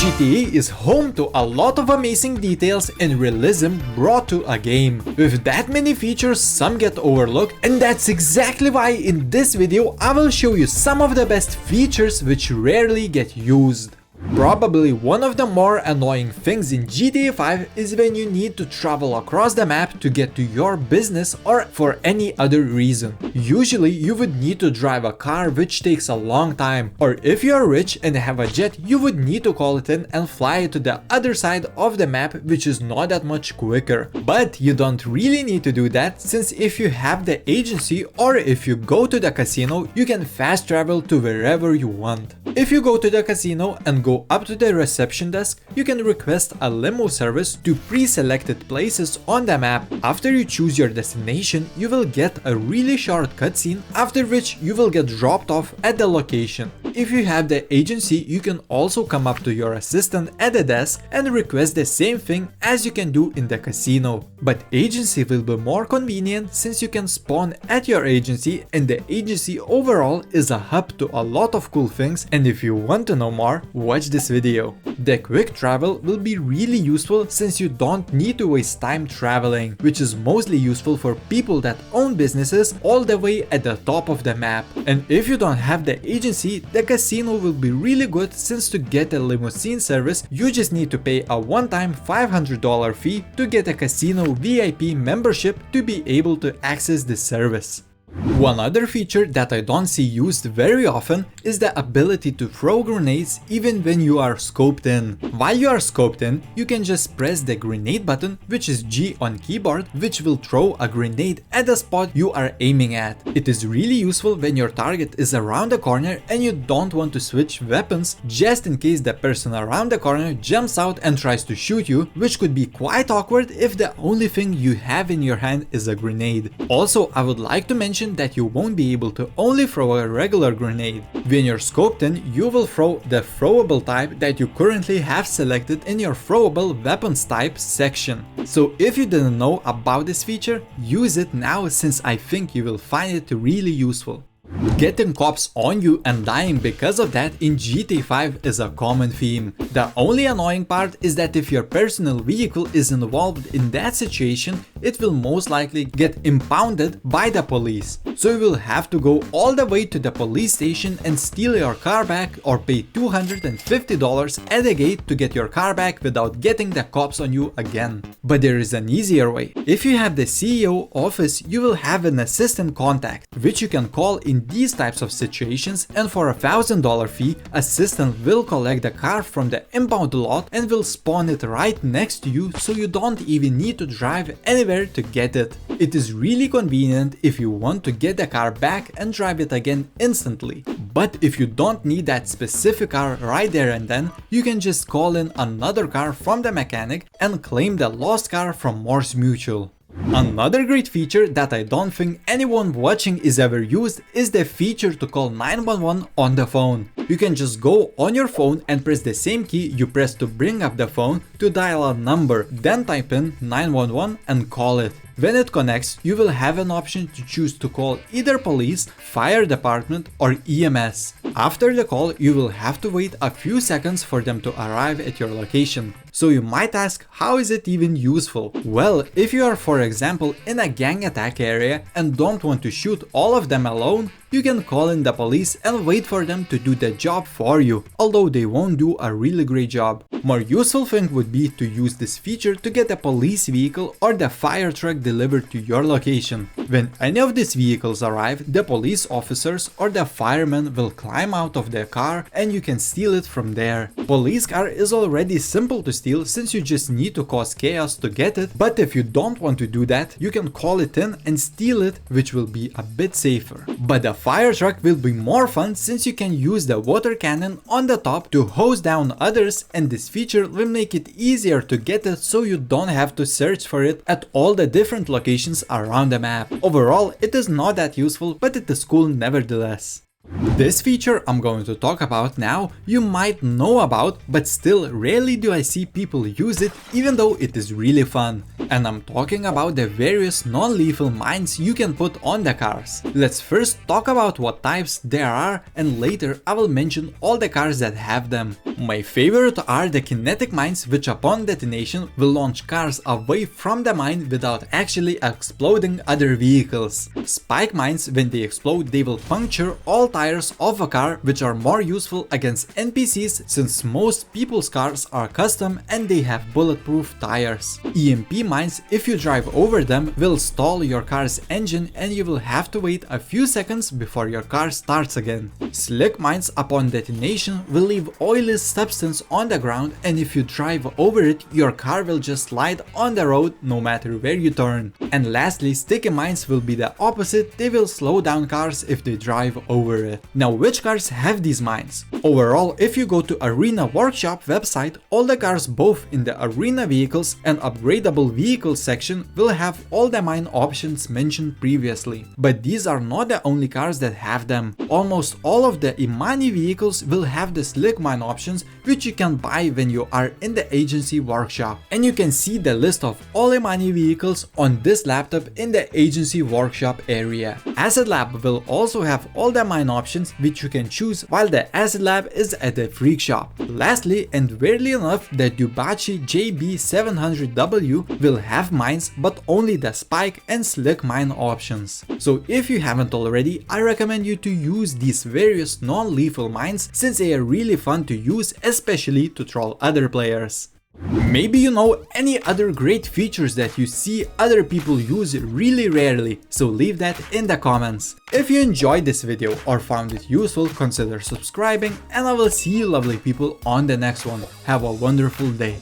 GTA is home to a lot of amazing details and realism brought to a game. With that many features, some get overlooked, and that's exactly why in this video I will show you some of the best features which rarely get used. Probably one of the more annoying things in GTA 5 is when you need to travel across the map to get to your business or for any other reason. Usually you would need to drive a car which takes a long time, or if you are rich and have a jet you would need to call it in and fly it to the other side of the map, which is not that much quicker. But you don't really need to do that, since if you have the agency or if you go to the casino, you can fast travel to wherever you want. If you go to the casino and go up to the reception desk, you can request a limo service to pre-selected places on the map. After you choose your destination, you will get a really short cutscene, after which you will get dropped off at the location. If you have the agency, you can also come up to your assistant at the desk and request the same thing as you can do in the casino. But agency will be more convenient since you can spawn at your agency, and the agency overall is a hub to a lot of cool things, and if you want to know more, watch this video. The quick travel will be really useful since you don't need to waste time traveling, which is mostly useful for people that own businesses all the way at the top of the map. And if you don't have the agency, the casino will be really good, since to get a limousine service you just need to pay a one-time $500 fee to get a casino VIP membership to be able to access this service. One other feature that I don't see used very often is the ability to throw grenades even when you are scoped in. While you are scoped in, you can just press the grenade button, which is G on keyboard, which will throw a grenade at the spot you are aiming at. It is really useful when your target is around the corner and you don't want to switch weapons, just in case the person around the corner jumps out and tries to shoot you, which could be quite awkward if the only thing you have in your hand is a grenade. Also, I would like to mention that you won't be able to only throw a regular grenade. When you're scoped in, you will throw the throwable type that you currently have selected in your throwable weapons type section. So if you didn't know about this feature, use it now, since I think you will find it really useful. Getting cops on you and dying because of that in GTA 5 is a common theme. The only annoying part is that if your personal vehicle is involved in that situation, it will most likely get impounded by the police. So you will have to go all the way to the police station and steal your car back, or pay $250 at the gate to get your car back without getting the cops on you again. But there is an easier way. If you have the CEO office, you will have an assistant contact, which you can call in these types of situations, and for a $1,000 fee, assistant will collect the car from the impound lot and will spawn it right next to you, so you don't even need to drive anywhere to get it. It is really convenient if you want to get the car back and drive it again instantly. But if you don't need that specific car right there and then, you can just call in another car from the mechanic and claim the lost car from Morse Mutual. Another great feature that I don't think anyone watching is ever used is the feature to call 911 on the phone. You can just go on your phone and press the same key you press to bring up the phone to dial a number, then type in 911 and call it. When it connects, you will have an option to choose to call either police, fire department or EMS. After the call, you will have to wait a few seconds for them to arrive at your location. So you might ask, how is it even useful? Well, if you are, for example, in a gang attack area and don't want to shoot all of them alone, you can call in the police and wait for them to do the job for you, although they won't do a really great job. More useful thing would be to use this feature to get a police vehicle or the fire truck delivered to your location. When any of these vehicles arrive, the police officers or the firemen will climb out of their car and you can steal it from there. Police car is already simple to steal, since you just need to cause chaos to get it, but if you don't want to do that, you can call it in and steal it, which will be a bit safer. But the fire truck will be more fun, since you can use the water cannon on the top to hose down others, and this feature will make it easier to get it, so you don't have to search for it at all the different locations around the map. Overall, it is not that useful, but it is cool nevertheless. This feature I'm going to talk about now, you might know about, but still rarely do I see people use it, even though it is really fun. And I'm talking about the various non-lethal mines you can put on the cars. Let's first talk about what types there are, and later I will mention all the cars that have them. My favorite are the kinetic mines, which upon detonation will launch cars away from the mine without actually exploding other vehicles. Spike mines, when they explode, they will puncture all tires of a car, which are more useful against NPCs since most people's cars are custom and they have bulletproof tires. EMP mines, if you drive over them, will stall your car's engine and you will have to wait a few seconds before your car starts again. Slick mines upon detonation will leave oily substance on the ground, and if you drive over it, your car will just slide on the road no matter where you turn. And lastly, sticky mines will be the opposite, they will slow down cars if they drive over it. Now, which cars have these mines? Overall, if you go to Arena Workshop website, all the cars both in the arena vehicles and upgradable vehicles section will have all the mine options mentioned previously. But these are not the only cars that have them. Almost all of the Imani vehicles will have the slick mine options, which you can buy when you are in the agency workshop. And you can see the list of all Imani vehicles on this laptop in the agency workshop area. Acid Lab will also have all the mine options which you can choose, while the Acid Lab is at the Freak Shop. Lastly, and weirdly enough, the Dubachi JB700W will have mines, but only the spike and slick mine options. So if you haven't already, I recommend you to use these various non-lethal mines since they are really fun to use, especially to troll other players. Maybe you know any other great features that you see other people use really rarely, so leave that in the comments. If you enjoyed this video or found it useful, consider subscribing, and I will see you lovely people on the next one. Have a wonderful day.